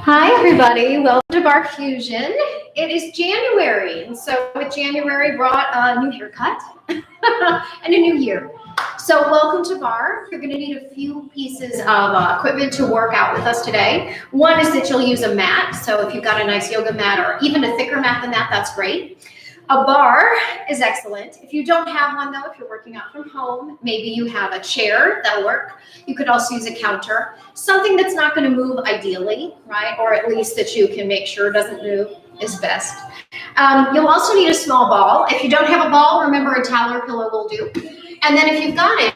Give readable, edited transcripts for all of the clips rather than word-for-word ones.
Hi, everybody. Welcome to Barre Fusion. It is January, and so with January brought a new haircut and a new year. So welcome to Barre. You're going to need a few pieces of equipment to work out with us today. One is that you'll use a mat. So if you've got a nice yoga mat or even a thicker mat than that, that's great. A bar is excellent. If you don't have one, though, if you're working out from home, maybe you have a chair, that'll work. You could also use a counter, something that's not going to move ideally, right? Or at least that you can make sure doesn't move is best. You'll also need a small ball. If you don't have a ball, remember a towel or pillow will do. And then if you've got it,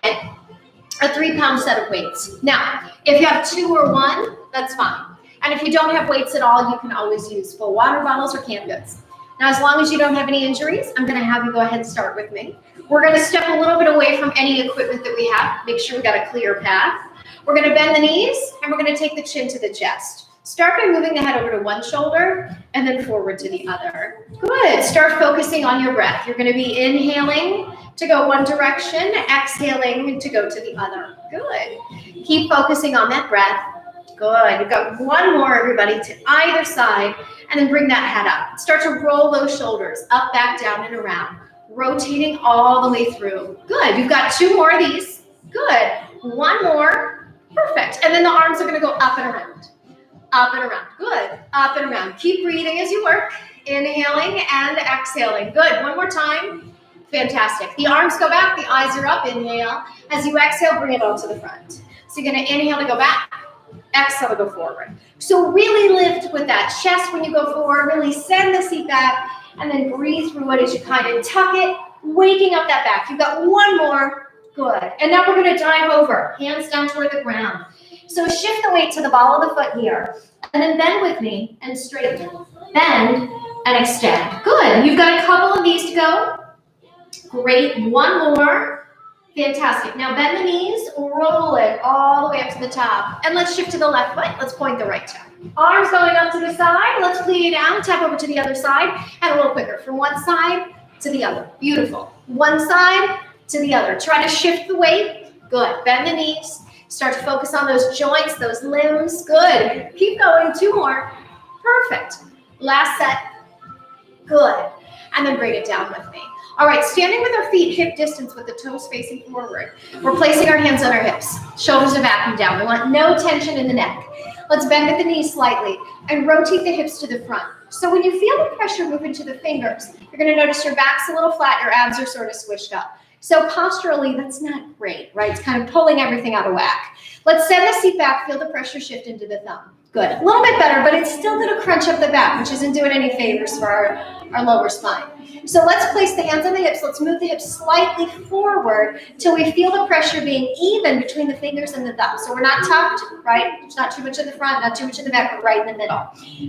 a 3-pound set of weights. Now, if you have 2 or 1, that's fine. And if you don't have weights at all, you can always use full water bottles or canned goods. Now, as long as you don't have any injuries, I'm going to have you go ahead and start with me. We're going to step a little bit away from any equipment that we have. Make sure we've got a clear path. We're going to bend the knees, and we're going to take the chin to the chest. Start by moving the head over to one shoulder, and then forward to the other. Good. Start focusing on your breath. You're going to be inhaling to go one direction, exhaling to go to the other. Good. Keep focusing on that breath. Good. You've got one more, everybody, to either side, and then bring that head up. Start to roll those shoulders up, back, down, and around, rotating all the way through. Good. You've got 2 more of these. Good. 1 more. Perfect. And then the arms are going to go up and around. Up and around. Good. Up and around. Keep breathing as you work. Inhaling and exhaling. Good. 1 more time. Fantastic. The arms go back. The eyes are up. Inhale. As you exhale, bring it all to the front. So you're going to inhale to go back. Exhale to go forward. So really lift with that chest when you go forward. Really send the seat back and then breathe through it as you kind of tuck it, waking up that back. You've got 1 more. Good. And now we're going to dive over, hands down toward the ground. So shift the weight to the ball of the foot here. And then bend with me and straighten. Bend and extend. Good. You've got a couple of these to go. Great. 1 more. Fantastic. Now bend the knees, roll it all the way up to the top. And let's shift to the left foot. Let's point the right toe. Arms going up to the side. Let's plie down, tap over to the other side. And a little quicker. From one side to the other. Beautiful. One side to the other. Try to shift the weight. Good. Bend the knees. Start to focus on those joints, those limbs. Good. Keep going. 2 more. Perfect. Last set. Good. And then bring it down with me. All right, standing with our feet hip distance with the toes facing forward. We're placing our hands on our hips. Shoulders are back and down. We want no tension in the neck. Let's bend at the knees slightly and rotate the hips to the front. So when you feel the pressure move into the fingers, you're going to notice your back's a little flat, your abs are sort of squished up. So posturally, that's not great, right? It's kind of pulling everything out of whack. Let's send the seat back, feel the pressure shift into the thumb. Good. A little bit better, but it's still going to crunch up the back, which isn't doing any favors for our lower spine. So let's place the hands on the hips. Let's move the hips slightly forward till we feel the pressure being even between the fingers and the thumb. So we're not tucked, right? It's not too much in the front, not too much in the back, but right in the middle.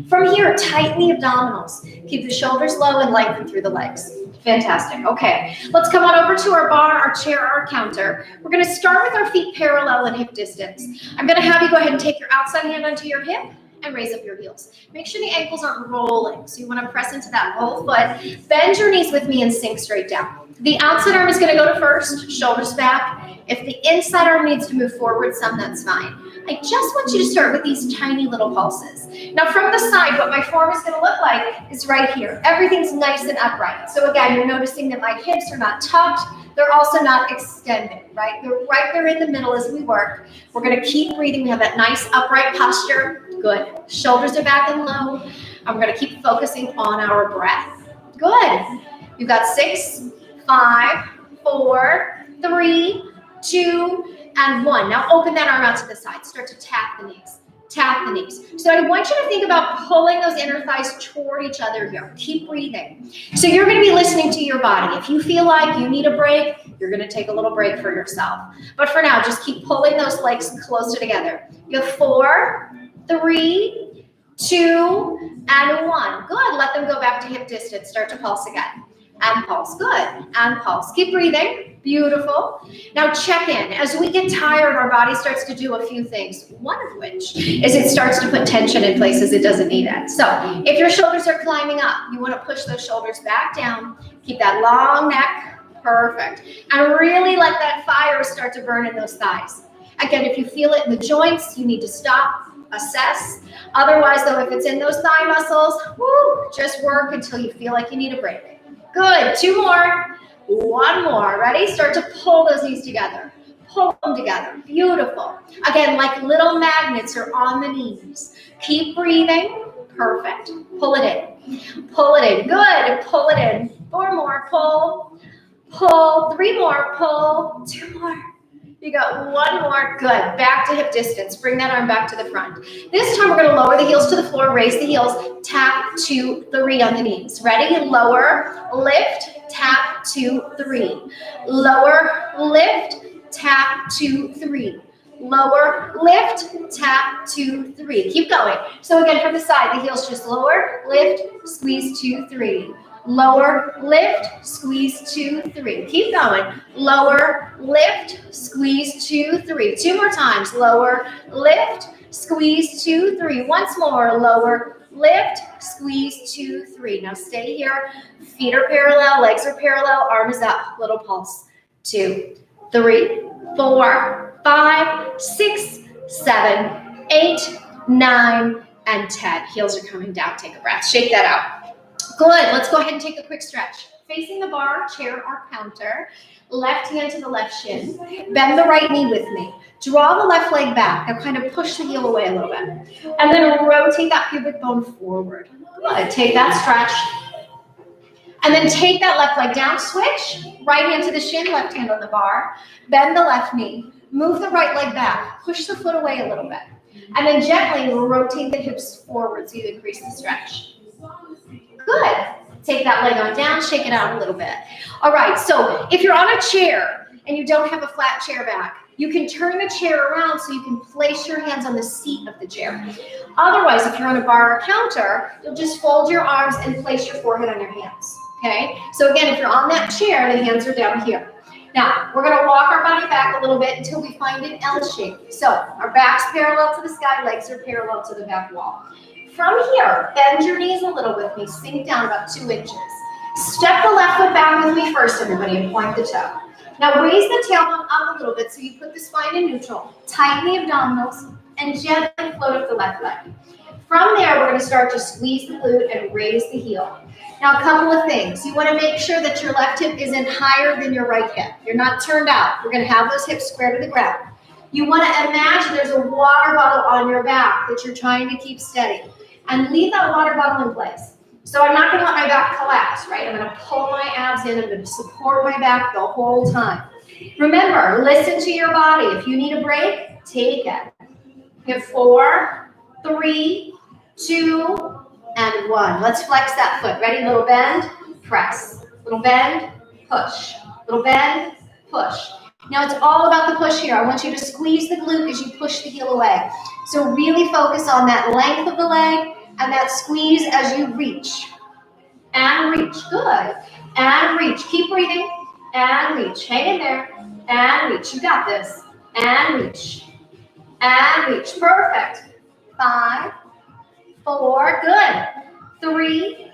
From here, tighten the abdominals. Keep the shoulders low and lengthen through the legs. Fantastic. Okay, let's come on over to our bar, our chair, our counter. We're going to start with our feet parallel and hip distance. I'm going to have you go ahead and take your outside hand onto your hip and raise up your heels. Make sure the ankles aren't rolling. So you want to press into that whole foot. Bend your knees with me and sink straight down. The outside arm is going to go to first, shoulders back. If the inside arm needs to move forward some, that's fine. I just want you to start with these tiny little pulses. Now from the side, what my form is going to look like is right here. Everything's nice and upright. So again, you're noticing that my hips are not tucked. They're also not extended, right? They're right there in the middle as we work. We're going to keep breathing. We have that nice upright posture. Good. Shoulders are back and low. And we're going to keep focusing on our breath. Good. You've got 6, 5, 4, 3, 2, and 1. Now open that arm out to the side. Start to tap the knees. Tap the knees. So I want you to think about pulling those inner thighs toward each other here. Keep breathing. So you're going to be listening to your body. If you feel like you need a break, you're going to take a little break for yourself. But for now, just keep pulling those legs closer together. You have 4, 3, 2, and 1. Good. Let them go back to hip distance. Start to pulse again. And pulse. Good. And pulse. Keep breathing. Beautiful. Now check in. As we get tired, our body starts to do a few things. One of which is it starts to put tension in places it doesn't need it. So if your shoulders are climbing up, you want to push those shoulders back down. Keep that long neck. Perfect. And really let that fire start to burn in those thighs. Again, if you feel it in the joints, you need to stop. assess. Otherwise, though, if it's in those thigh muscles, woo, just work until you feel like you need a break. Good. 2 more. 1 more. Ready? Start to pull those knees together. Pull them together. Beautiful. Again, like little magnets are on the knees. Keep breathing. Perfect. Pull it in. Pull it in. Good. Pull it in. 4 more. Pull. Pull. 3 more. Pull. 2 more. You got 1 more. Good. Back to hip distance. Bring that arm back to the front. This time we're going to lower the heels to the floor, raise the heels, tap 2, 3 on the knees. Ready? Lower, lift, tap 2, 3. Lower, lift, tap 2, 3. Lower, lift, tap 2, 3. Keep going. So again, from the side, the heels just lower, lift, squeeze 2, 3. Lower, lift, squeeze 2, 3. Keep going. Lower, lift, squeeze 2, 3. 2 more times. Lower, lift, squeeze 2, 3. Once more. Lower, lift, squeeze 2, 3. Now stay here. Feet are parallel, legs are parallel, arm is up. Little pulse. 2, 3, 4, 5, 6, 7, 8, 9, and 10. Heels are coming down. Take a breath. Shake that out. Good. Let's go ahead and take a quick stretch. Facing the bar, chair, or counter. Left hand to the left shin. Bend the right knee with me. Draw the left leg back. Now kind of push the heel away a little bit. And then rotate that pubic bone forward. Good. Take that stretch. And then take that left leg down. Switch. Right hand to the shin, left hand on the bar. Bend the left knee. Move the right leg back. Push the foot away a little bit. And then gently rotate the hips forward so you increase the stretch. Good. Take that leg on down, shake it out a little bit. All right, so if you're on a chair and you don't have a flat chair back, you can turn the chair around so you can place your hands on the seat of the chair. Otherwise, if you're on a bar or counter, you'll just fold your arms and place your forehead on your hands, okay? So again, if you're on that chair, the hands are down here. Now, we're gonna walk our body back a little bit until we find an L shape. So our back's parallel to the sky, legs are parallel to the back wall. From here, bend your knees a little with me. Sink down about 2 inches. Step the left foot back with me first, everybody, and point the toe. Now raise the tailbone up a little bit so you put the spine in neutral. Tighten the abdominals and gently float up the left leg. From there, we're going to start to squeeze the glute and raise the heel. Now, a couple of things. You want to make sure that your left hip isn't higher than your right hip. You're not turned out. We're going to have those hips square to the ground. You want to imagine there's a water bottle on your back that you're trying to keep steady. And leave that water bottle in place. So I'm not going to let my back collapse, right? I'm going to pull my abs in. I'm going to support my back the whole time. Remember, listen to your body. If you need a break, take it. You have 4, 3, 2, and 1. Let's flex that foot. Ready? Little bend, press. Little bend, push. Little bend, push. Now it's all about the push here. I want you to squeeze the glute as you push the heel away. So really focus on that length of the leg and that squeeze as you reach. And reach. Good. And reach. Keep breathing. And reach. Hang in there. And reach. You got this. And reach. And reach. Perfect. 5, 4. Good. 3,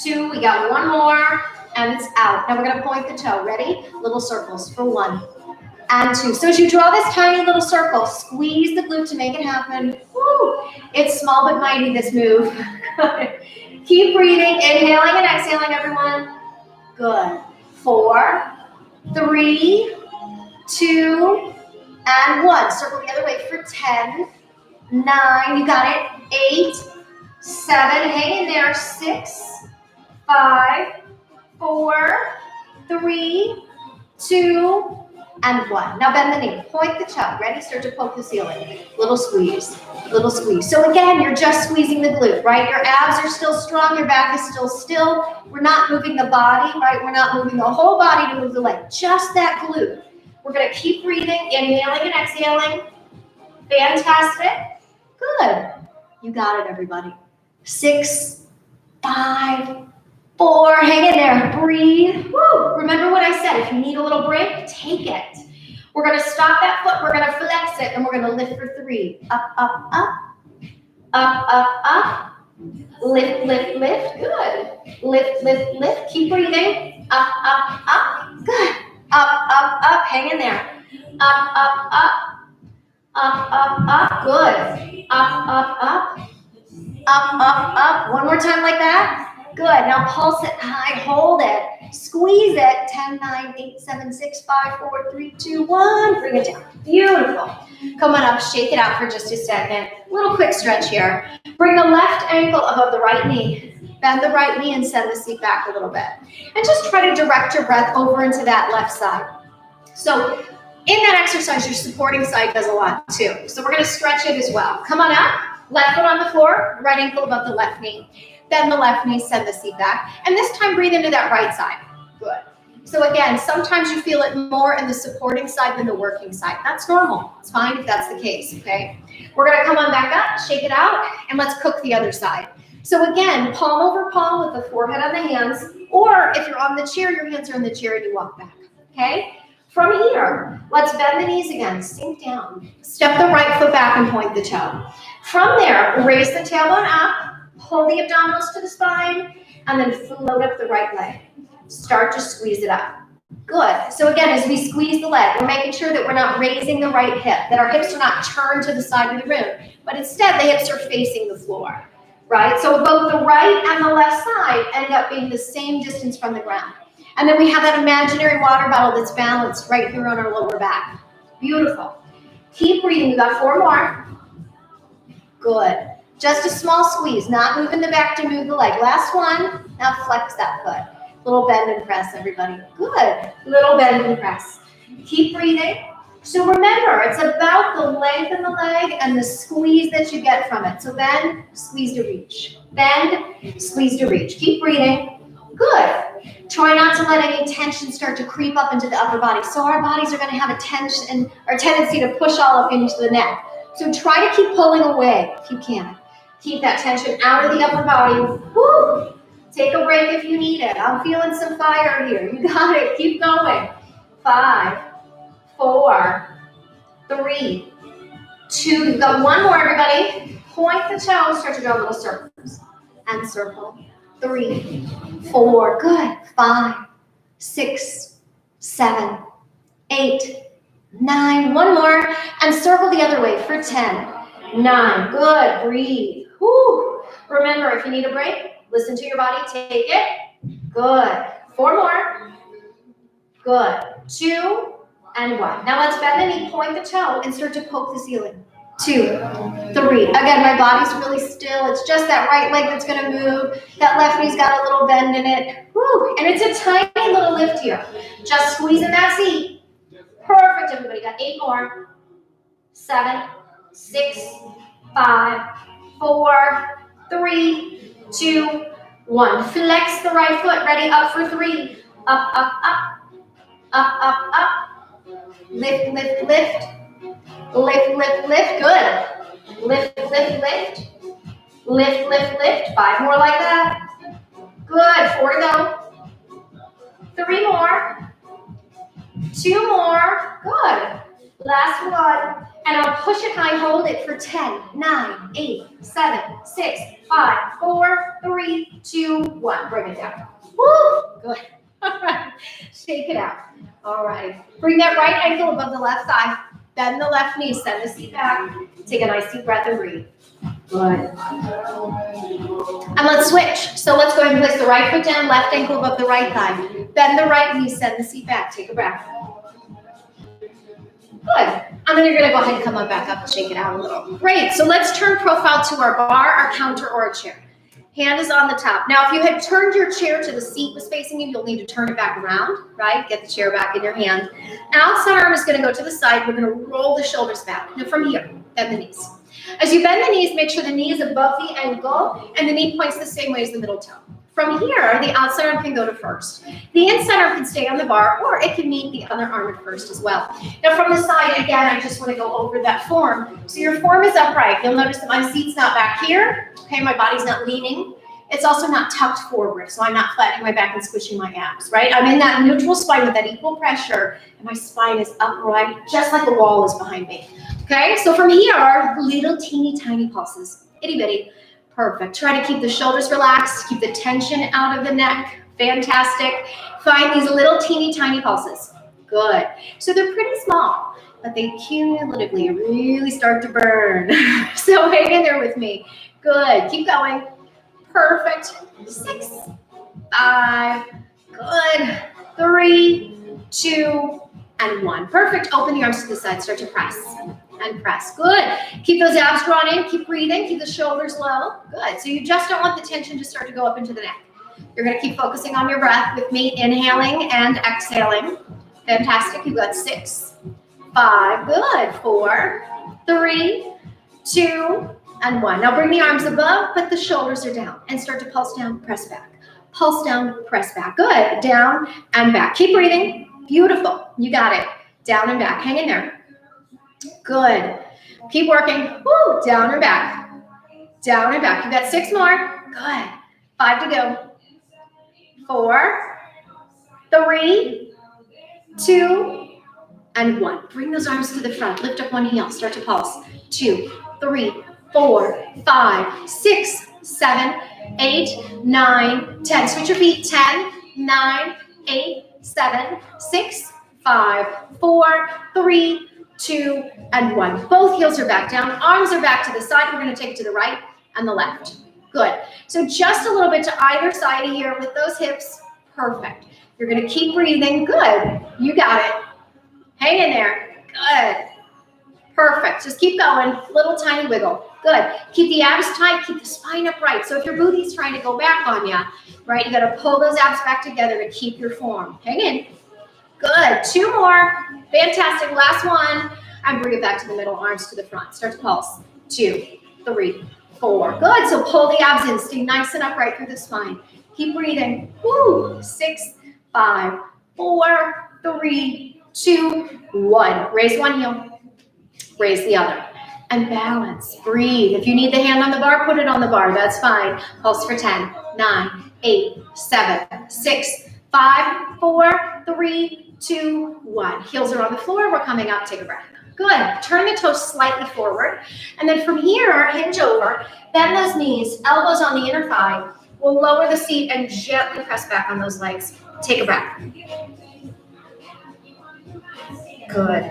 2. We got 1 more. And it's out. Now we're going to point the toe. Ready? Little circles for 1 and 2. So as you draw this tiny little circle, squeeze the glute to make it happen. Woo! It's small but mighty, this move. Keep breathing. Inhaling and exhaling, everyone. Good. 4, 3, 2, and 1. Circle the other way for 10, 9. You got it. 8, 7. Hang in there. 6, 5, 4, 3, 2, and 1. Now bend the knee. Point the toe. Ready? Start to poke the ceiling. Little squeeze. Little squeeze. So again, you're just squeezing the glute, right? Your abs are still strong. Your back is still still. We're not moving the body, right? We're not moving the whole body to move the leg. Just that glute. We're going to keep breathing, inhaling and exhaling. Fantastic. Good. You got it, everybody. 6, 5, 4, hang in there, breathe. Woo. Remember what I said, if you need a little break, take it. We're gonna stop that foot, we're gonna flex it, and we're gonna lift for 3. Up, up, up, up, up, up. Lift, lift, lift, good. Lift, lift, lift, keep breathing. Up, up, up, good. Up, up, up, hang in there. Up, up, up. Up, up, up. Good. Up, up, up. Up, up, up. One more time like that. Good. Now pulse it high. Hold it. Squeeze it. 10, 9, 8, 7, 6, 5, 4, 3, 2, 1. Bring it down. Beautiful. Come on up. Shake it out for just a second. Little quick stretch here. Bring the left ankle above the right knee. Bend the right knee and send the seat back a little bit. And just try to direct your breath over into that left side. So in that exercise, your supporting side does a lot too. So we're going to stretch it as well. Come on up. Left foot on the floor, right ankle above the left knee. Bend the left knee, send the seat back. And this time, breathe into that right side. Good. So again, sometimes you feel it more in the supporting side than the working side. That's normal. It's fine if that's the case, okay? We're going to come on back up, shake it out, and let's cook the other side. So again, palm over palm with the forehead on the hands, or if you're on the chair, your hands are in the chair and you walk back, okay? From here, let's bend the knees again, sink down. Step the right foot back and point the toe. From there, raise the tailbone up, pull the abdominals to the spine, and then float up the right leg. Start to squeeze it up. Good. So again, as we squeeze the leg, we're making sure that we're not raising the right hip, that our hips are not turned to the side of the room, but instead the hips are facing the floor, right? So both the right and the left side end up being the same distance from the ground. And then we have that imaginary water bottle that's balanced right here on our lower back. Beautiful. Keep breathing. We've got 4 more. Good. Just a small squeeze, not moving the back to move the leg. Last one. Now flex that foot. Little bend and press, everybody. Good. Little bend and press. Keep breathing. So remember, it's about the length of the leg and the squeeze that you get from it. So bend, squeeze to reach. Bend, squeeze to reach. Keep breathing. Good. Try not to let any tension start to creep up into the upper body. So our bodies are going to have a tension or tendency to push all up into the neck. So try to keep pulling away if you can. Keep that tension out of the upper body. Woo! Take a break if you need it. I'm feeling some fire here. You got it. Keep going. 5, 4, 3, 2. You've got 1 more, everybody. Point the toes. Start to draw little circles. And circle. 3, 4. Good. 5, 6, 7, 8, 9. 1 more. And circle the other way for 10, 9. Good. Breathe. Whew. Remember, if you need a break, listen to your body. Take it. Good. 4 more. Good. 2 and 1. Now let's bend the knee, point the toe, and start to poke the ceiling. 2, 3. Again, my body's really still. It's just that right leg that's going to move. That left knee's got a little bend in it. Woo. And it's a tiny little lift here. Just squeezing that seat. Perfect, everybody. Got 8 more. 7, 6, 5, 4, 3, 2, 1. Flex the right foot. Ready? Up for 3. Up, up, up. Up, up, up. Lift, lift, lift. Lift, lift, lift. Good. Lift, lift, lift. Lift, lift, lift. 5 more like that. Good. 4 to go. 3 more. 2 more. Good. Last one. And I'll push it high. Hold it for 10, 9, 8, 7, 6, 5, 4, 3, 2, 1. Bring it down. Woo. Good. All right. Shake it out. All right. Bring that right ankle above the left thigh. Bend the left knee. Send the seat back. Take a nice deep breath and breathe. Good. And let's switch. So let's go ahead and place the right foot down, left ankle above the right thigh. Bend the right knee. Send the seat back. Take a breath. Good. And then you're going to go ahead and come on back up and shake it out a little. Great. So let's turn profile to our bar, our counter, or a chair. Hand is on the top. Now, if you had turned your chair to the seat was facing you, you'll need to turn it back around, right? Get the chair back in your hand. Outside arm is going to go to the side. We're going to roll the shoulders back. Now, from here, bend the knees. As you bend the knees, make sure the knee is above the ankle and the knee points the same way as the middle toe. From here, the outside arm can go to first. The inside arm can stay on the bar, or it can meet the other arm at first as well. Now, from the side, again, I just want to go over that form. So your form is upright. You'll notice that my seat's not back here. Okay, my body's not leaning. It's also not tucked forward, so I'm not flattening my back and squishing my abs, right? I'm in that neutral spine with that equal pressure, and my spine is upright, just like the wall is behind me. Okay, so from here, little teeny tiny pulses, itty bitty. Perfect. Try to keep the shoulders relaxed, keep the tension out of the neck. Fantastic. Find these little teeny tiny pulses. Good. So they're pretty small. but they cumulatively really start to burn. So hang in there with me. Good. Keep going. Perfect. 6, 5. Good. 3, 2, and 1. Perfect. Open the arms to the side. Start to press and press. Good. Keep those abs drawn in. Keep breathing. Keep the shoulders low. Good. So you just don't want the tension to start to go up into the neck. You're going to keep focusing on your breath with me, inhaling and exhaling. Fantastic. You've got 6, 5. Good. 4, 3, 2, and 1. Now bring the arms above, but the shoulders are down, and start to pulse down, press back. Pulse down, press back. Good. Down and back. Keep breathing. Beautiful. You got it. Down and back. Hang in there. Good. Keep working. Woo. Down and back. Down and back. You got 6 more. Good. 5 to go. 4, 3, 2, and 1. Bring those arms to the front. Lift up one heel. Start to pulse. 2, 3, 4, 5, 6, 7, 8, 9, 10. Switch your feet. 10, 9, 8, 7, 6, 5, 4, 3, 2, and 1. Both heels are back down. Arms are back to the side. We're going to take it to the right and the left. Good. So just a little bit to either side of here with those hips. Perfect. You're going to keep breathing. Good. You got it. Hang in there. Good. Perfect. Just keep going. Little tiny wiggle. Good. Keep the abs tight. Keep the spine upright. So if your booty's trying to go back on you, right, you got to pull those abs back together to keep your form. Hang in. Good. 2 more. Fantastic. Last one. And bring it back to the middle. Arms to the front. Start to pulse. 2, 3, 4. Good. So pull the abs in. Stay nice and upright through the spine. Keep breathing. Woo. 6, 5, 4, 3, 2, 1. Raise one heel. Raise the other. And balance. Breathe. If you need the hand on the bar, put it on the bar. That's fine. Pulse for 10, 9, 8, 7, 6, 5, 4, 3, 2, 1. Heels are on the floor. We're coming up. Take a breath. Good. Turn the toes slightly forward. And then from here, hinge over. Bend those knees. Elbows on the inner thigh. We'll lower the seat and gently press back on those legs. Take a breath. Good.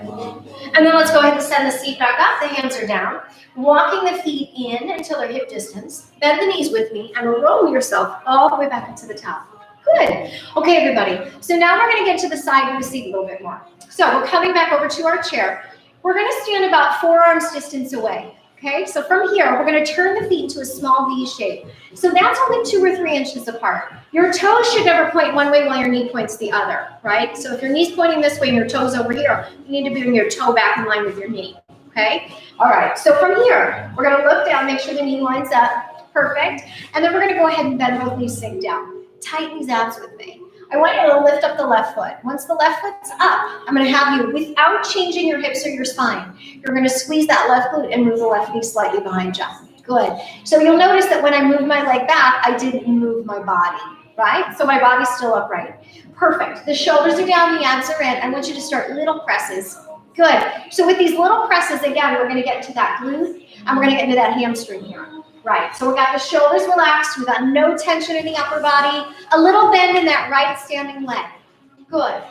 And then let's go ahead and send the seat back up. The hands are down. Walking the feet in until they're hip distance. Bend the knees with me and roll yourself all the way back into the top. Good. Okay, everybody. So now we're going to get to the side of the seat a little bit more. So we're coming back over to our chair. We're going to stand about forearms distance away. Okay, so from here, we're going to turn the feet into a small V shape. So that's only 2 or 3 inches apart. Your toes should never point one way while your knee points the other, right? So if your knee's pointing this way and your toe's over here, you need to bring your toe back in line with your knee, okay? All right, so from here, we're going to look down, make sure the knee lines up. Perfect. And then we're going to go ahead and bend both knees, sink down. Tighten these abs with me. I want you to lift up the left foot. Once the left foot's up, I'm going to have you, without changing your hips or your spine, you're going to squeeze that left glute and move the left knee slightly behind you. Good. So you'll notice that when I move my leg back, I didn't move my body, right? So my body's still upright. Perfect. The shoulders are down, the abs are in. I want you to start little presses. Good. So with these little presses, again, we're going to get into that glute, and we're going to get into that hamstring here. Right, so we got the shoulders relaxed, we got no tension in the upper body, a little bend in that right standing leg. Good.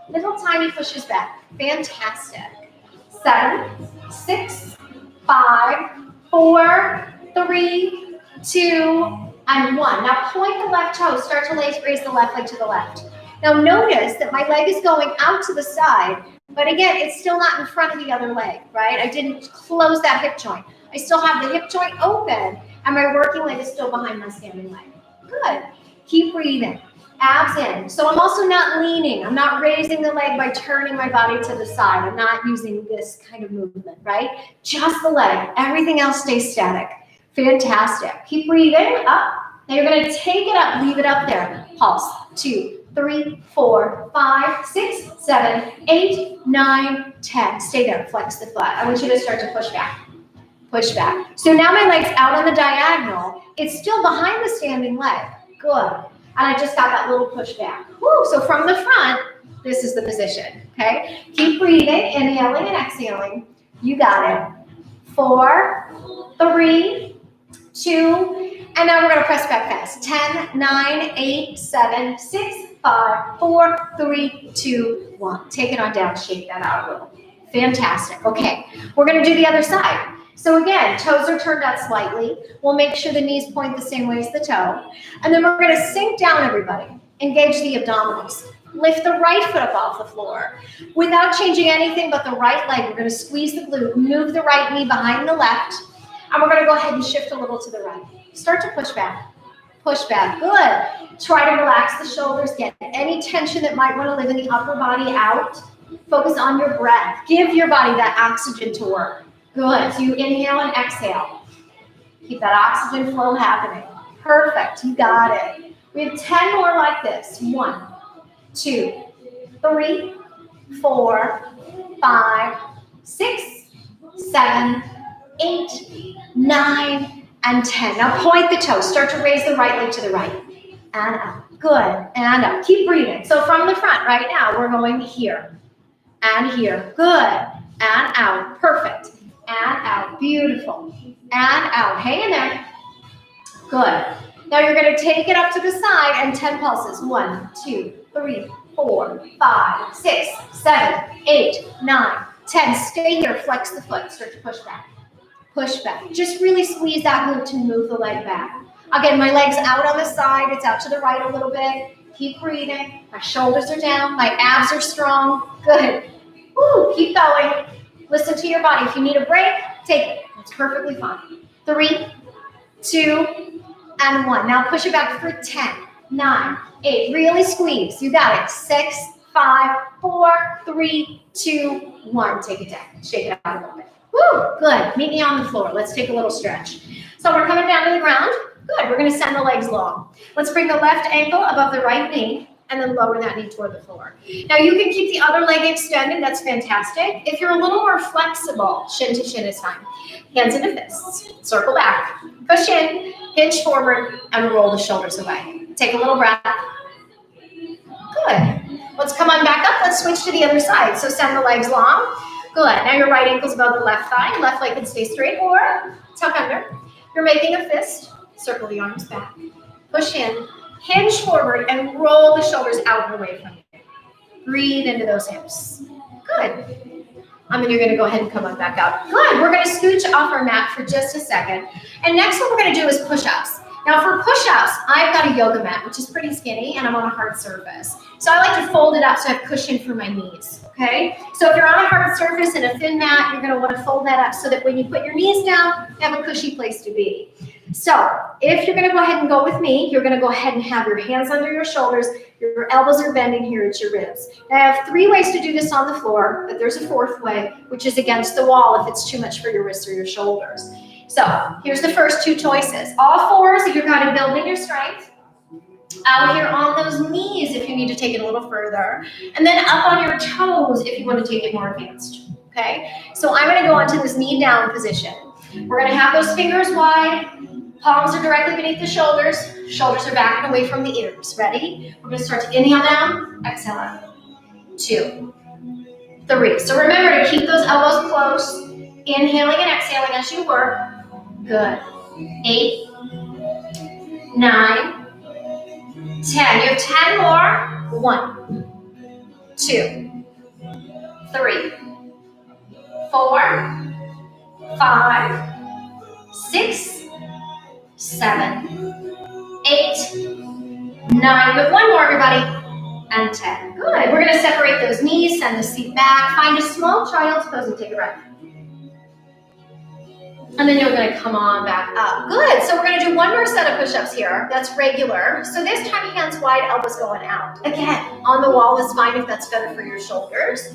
Little tiny pushes back. Fantastic. 7, 6, 5, 4, 3, 2, and 1. Now point the left toe, start to raise the left leg to the left. Now notice that my leg is going out to the side, but again, it's still not in front of the other leg, right? I didn't close that hip joint. I still have the hip joint open, and my working leg is still behind my standing leg. Good. Keep breathing. Abs in. So I'm also not leaning. I'm not raising the leg by turning my body to the side. I'm not using this kind of movement, right? Just the leg. Everything else stays static. Fantastic. Keep breathing up. Now you're going to take it up, leave it up there. Pulse. 2, 3, 4, 5, 6, 7, 8, 9, 10. Stay there. Flex the foot. I want you to start to push back. Push back. So now my leg's out on the diagonal. It's still behind the standing leg. Good. And I just got that little push back. Woo. So from the front, this is the position. Okay. Keep breathing, inhaling and exhaling. You got it. 4, 3, 2, and now we're going to press back fast. 10, 9, 8, 7, 6, 5, 4, 3, 2, 1. Take it on down. Shake that out a little. Fantastic. Okay, we're gonna do the other side. So again, toes are turned out slightly. We'll make sure the knees point the same way as the toe. And then we're gonna sink down, everybody. Engage the abdominals. Lift the right foot up off the floor. Without changing anything but the right leg, we're gonna squeeze the glute, move the right knee behind the left, and we're gonna go ahead and shift a little to the right. Start to push back. Push back, good. Try to relax the shoulders, get any tension that might wanna live in the upper body out. Focus on your breath. Give your body that oxygen to work. Good, so you inhale and exhale. Keep that oxygen flow happening. Perfect, you got it. We have 10 more like this. 1, 2, 3, 4, 5, 6, 7, 8, 9, and 10. Now point the toes. Start to raise the right leg to the right. And up. Good. And up. Keep breathing. So from the front right now, we're going here. And here. Good. And out. Perfect. And out. Beautiful. And out. Hang in there. Good. Now you're going to take it up to the side and 10 pulses. 1, 2, 3, 4, 5, 6, 7, 8, 9, 10. Stay here. Flex the foot. Start to push back. Push back. Just really squeeze that glute to move the leg back. Again, my leg's out on the side. It's out to the right a little bit. Keep breathing. My shoulders are down. My abs are strong. Good. Woo, keep going. Listen to your body. If you need a break, take it. It's perfectly fine. 3, 2, and 1. Now push it back for 10, 9, 8. Really squeeze. You got it. 6, 5, 4, 3, 2, 1. Take it down. Shake it out a little bit. Woo, good. Meet me on the floor. Let's take a little stretch. So we're coming down to the ground. Good. We're going to send the legs long. Let's bring the left ankle above the right knee and then lower that knee toward the floor. Now you can keep the other leg extended. That's fantastic. If you're a little more flexible, shin to shin is fine. Hands into fists. Circle back. Push in, hinge forward, and roll the shoulders away. Take a little breath. Good. Let's come on back up. Let's switch to the other side. So send the legs long. Good. Now your right ankle's above the left thigh. Left leg can stay straight or tuck under. You're making a fist. Circle the arms back. Push in. Hinge forward and roll the shoulders out and away from you. Breathe into those hips. Good. And then you're going to go ahead and come on back out. Good. We're going to scooch off our mat for just a second. And next what we're going to do is push-ups. Now for push-ups, I've got a yoga mat, which is pretty skinny, and I'm on a hard surface. So I like to fold it up so I have cushion for my knees, okay? So if you're on a hard surface and a thin mat, you're gonna wanna fold that up so that when you put your knees down, you have a cushy place to be. So if you're gonna go ahead and go with me, you're gonna go ahead and have your hands under your shoulders, your elbows are bending here at your ribs. Now I have 3 ways to do this on the floor, but there's a 4th way, which is against the wall if it's too much for your wrists or your shoulders. So here's the first 2 choices. All 4s if you're kind of building your strength. Out here on those knees if you need to take it a little further. And then up on your toes if you want to take it more advanced. Okay? So I'm going to go onto this knee down position. We're going to have those fingers wide. Palms are directly beneath the shoulders. Shoulders are back and away from the ears. Ready? We're going to start to inhale down. Exhale out. 2, 3. So remember to keep those elbows close. Inhaling and exhaling as you work. Good. 8, 9, 10. You have 10 more. 1, 2, 3, 4, 5, 6, 7, 8, 9. We have 1 more, everybody. And 10. Good. We're going to separate those knees, send the seat back, find a small child's pose and take a breath. And then you're going to come on back up. Good. So we're going to do 1 more set of push-ups here. That's regular. So this time hands wide, elbows going out. Again, on the wall is fine if that's better for your shoulders.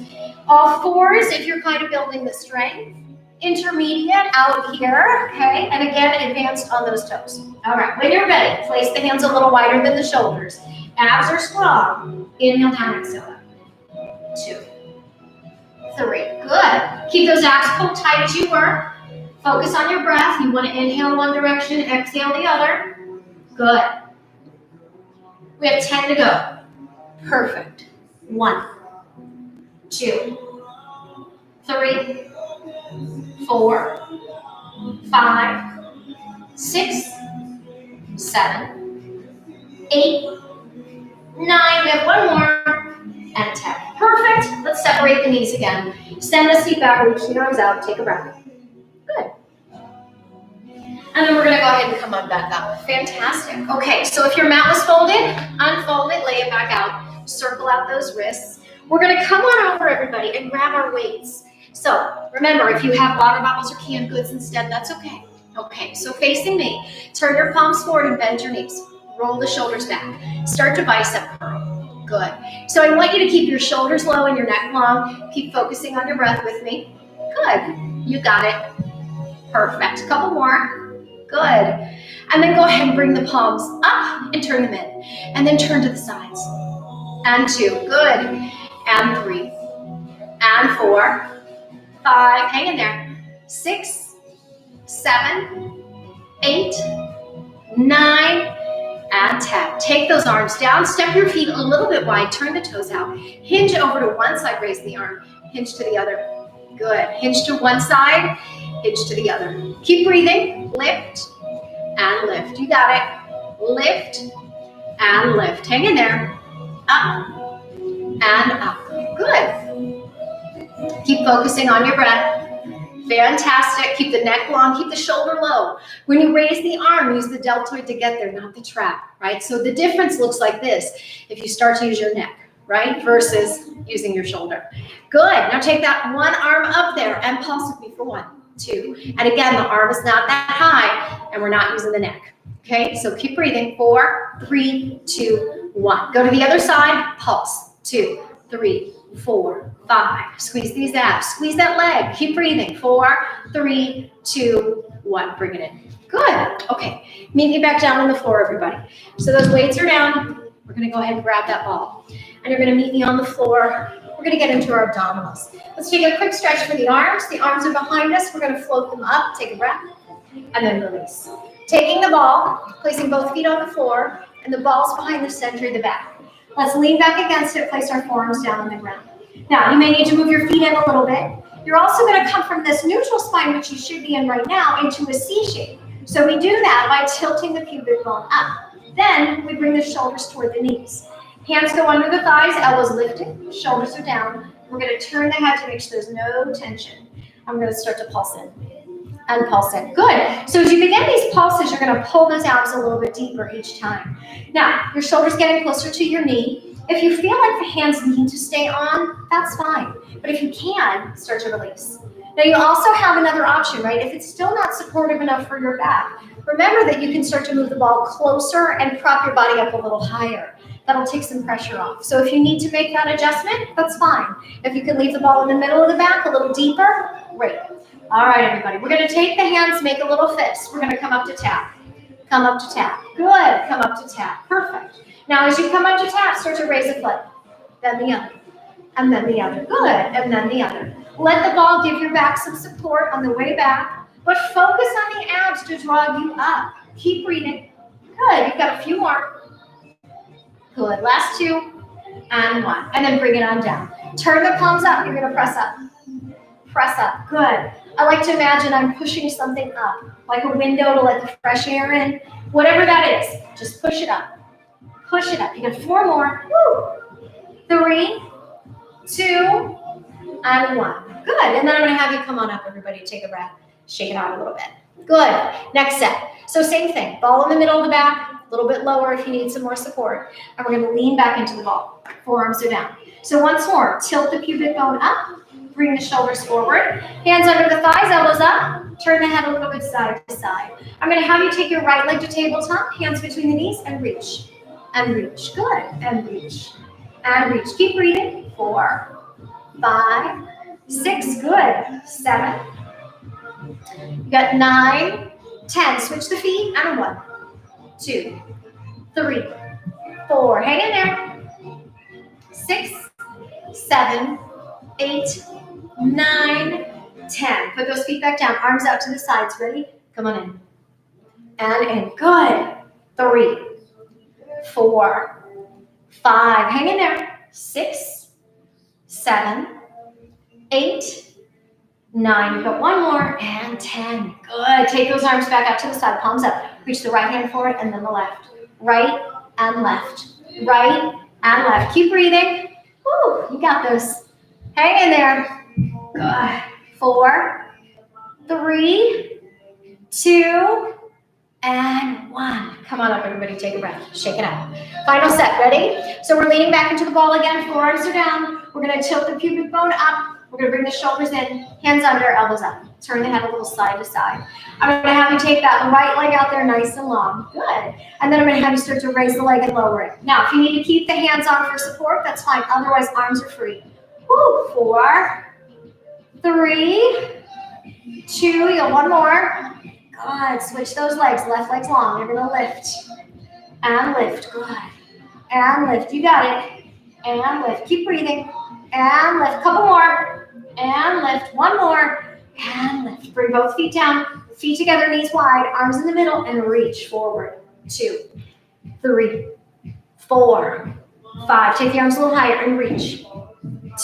All 4s if you're kind of building the strength. Intermediate out here. Okay. And again, advanced on those toes. All right. When you're ready, place the hands a little wider than the shoulders. Abs are strong. Inhale down, exhale out. 2, 3. Good. Keep those abs pulled tight as you work. Focus on your breath. You want to inhale one direction, exhale the other. Good. We have 10 to go. Perfect. 1, 2, 3, 4, 5, 6, 7, 8, 9. We have 1 more. and 10. Perfect. Let's separate the knees again. Send the feet back, reach the arms out, take a breath. Good. And then we're gonna go ahead and come on back up. Fantastic. Okay, so if your mat was folded, unfold it, lay it back out, circle out those wrists. We're gonna come on over, everybody, and grab our weights. So remember, if you have water bottles or canned goods instead, that's okay. Okay, so facing me, turn your palms forward and bend your knees. Roll the shoulders back. Start to bicep curl. Good. So I want you to keep your shoulders low and your neck long. Keep focusing on your breath with me. Good. You got it. Perfect. A couple more. Good. And then go ahead and bring the palms up and turn them in. And then turn to the sides. And 2. Good. And 3. And 4. 5. Hang in there. 6. 7. 8. 9. And 10. Take those arms down. Step your feet a little bit wide. Turn the toes out. Hinge over to one side. Raise the arm. Hinge to the other. Good. Hinge to one side. Hinge to the other. Keep breathing. Lift and lift. You got it. Lift and lift. Hang in there. Up and up. Good. Keep focusing on your breath. Fantastic. Keep the neck long. Keep the shoulder low. When you raise the arm, use the deltoid to get there, not the trap, right? So the difference looks like this if you start to use your neck, right, versus using your shoulder. Good. Now take that one arm up there and pulse with me for 1, 2. And again, the arm is not that high, and we're not using the neck. Okay, so keep breathing. 4, 3, 2, 1. Go to the other side. Pulse. 2, 3, 4, 5. Squeeze these abs. Squeeze that leg. Keep breathing. 4, 3, 2, 1. Bring it in. Good. Okay. Meet me back down on the floor, everybody. So those weights are down. We're going to go ahead and grab that ball. And you're going to meet me on the floor. We're going to get into our abdominals. Let's take a quick stretch for the arms. The arms are behind us. We're going to float them up. Take a breath. And then release. Taking the ball, placing both feet on the floor, and the ball's behind the center of the back. Let's lean back against it, place our forearms down on the ground. Now, you may need to move your feet in a little bit. You're also going to come from this neutral spine, which you should be in right now, into a C shape. So we do that by tilting the pubic bone up. Then we bring the shoulders toward the knees. Hands go under the thighs, elbows lifted, shoulders are down. We're going to turn the head to make sure there's no tension. I'm going to start to pulse in. And pulse in. Good. So as you begin these pulses, you're going to pull those abs a little bit deeper each time. Now, your shoulder's getting closer to your knee. If you feel like the hands need to stay on, that's fine. But if you can, start to release. Now, you also have another option, right? If it's still not supportive enough for your back, remember that you can start to move the ball closer and prop your body up a little higher. That'll take some pressure off. So if you need to make that adjustment, that's fine. If you can leave the ball in the middle of the back a little deeper, great. All right, everybody. We're going to take the hands, make a little fist. We're going to come up to tap. Come up to tap. Good. Come up to tap. Perfect. Now, as you come up to tap, start to raise a foot. Then the other. And then the other. Good. And then the other. Let the ball give your back some support on the way back, but focus on the abs to draw you up. Keep breathing. Good. You've got a few more. Good. Last 2 and 1. And then bring it on down. Turn the palms up. You're going to press up. Press up. Good. I like to imagine I'm pushing something up, like a window to let the fresh air in. Whatever that is, just push it up. Push it up. You got 4 more. Woo. 3, 2, and 1. Good. And then I'm going to have you come on up, everybody. Take a breath. Shake it out a little bit. Good. Next set. So same thing. Ball in the middle of the back. A little bit lower if you need some more support. And we're going to lean back into the ball. Forearms are down. So once more, tilt the pubic bone up. Bring the shoulders forward. Hands under the thighs, elbows up. Turn the head a little bit side to side. I'm going to have you take your right leg to tabletop, hands between the knees, and reach. And reach. Good. And reach. And reach. Keep breathing. 4, 5, 6. Good. 7. You got 9, 10. Switch the feet. And 1, 2, 3, 4. Hang in there. 6, 7, 8, 9, 10. Put those feet back down. Arms out to the sides. Ready? Come on in. And in. Good. 3, 4, 5. Hang in there. 6, 7, 8, 9. You've got 1 more. And 10. Good. Take those arms back out to the side. Palms up. Reach the right hand forward and then the left. Right and left. Right and left. Keep breathing. Woo, you got this. Hang in there. Good. 4, 3, 2, and 1. Come on up, everybody. Take a breath. Shake it out. Final set. Ready? So we're leaning back into the ball again. Forearms are down. We're going to tilt the pubic bone up. We're going to bring the shoulders in. Hands under, elbows up. Turn the head a little side to side. I'm going to have you take that right leg out there nice and long. Good. And then I'm going to have you start to raise the leg and lower it. Now, if you need to keep the hands on for support, that's fine. Otherwise, arms are free. Woo. 4, 3, 2. You got one more. Good. Switch those legs. Left leg's long. You're going to lift. And lift. Good. And lift. You got it. And lift. Keep breathing. And lift. Couple more. And lift. One more. And lift. Bring both feet down. Feet together, knees wide. Arms in the middle. And reach forward. 2, 3, 4, 5. Take the arms a little higher and reach.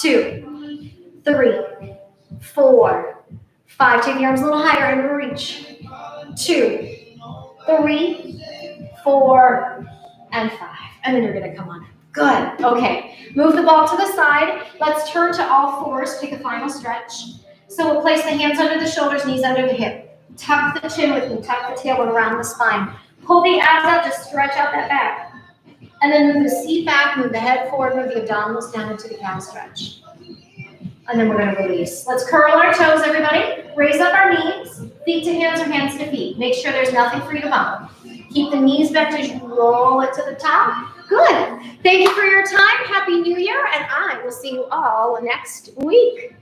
2, 3, 4, 5. Take the arms a little higher and reach. 2, 3, 4, and 5. And then you're going to come on. Good. Okay. Move the ball to the side. Let's turn to all fours. Take a final stretch. So we'll place the hands under the shoulders, knees under the hip. Tuck the chin with me. Tuck the tailbone around the spine. Pull the abs up to stretch out that back. And then move the seat back, move the head forward, move the abdominals down into the calf stretch. And then we're going to release. Let's curl our toes, everybody. Raise up our knees. Feet to hands or hands to feet. Make sure there's nothing for you to bump. Keep the knees bent as you roll it to the top. Good. Thank you for your time. Happy New Year. And I will see you all next week.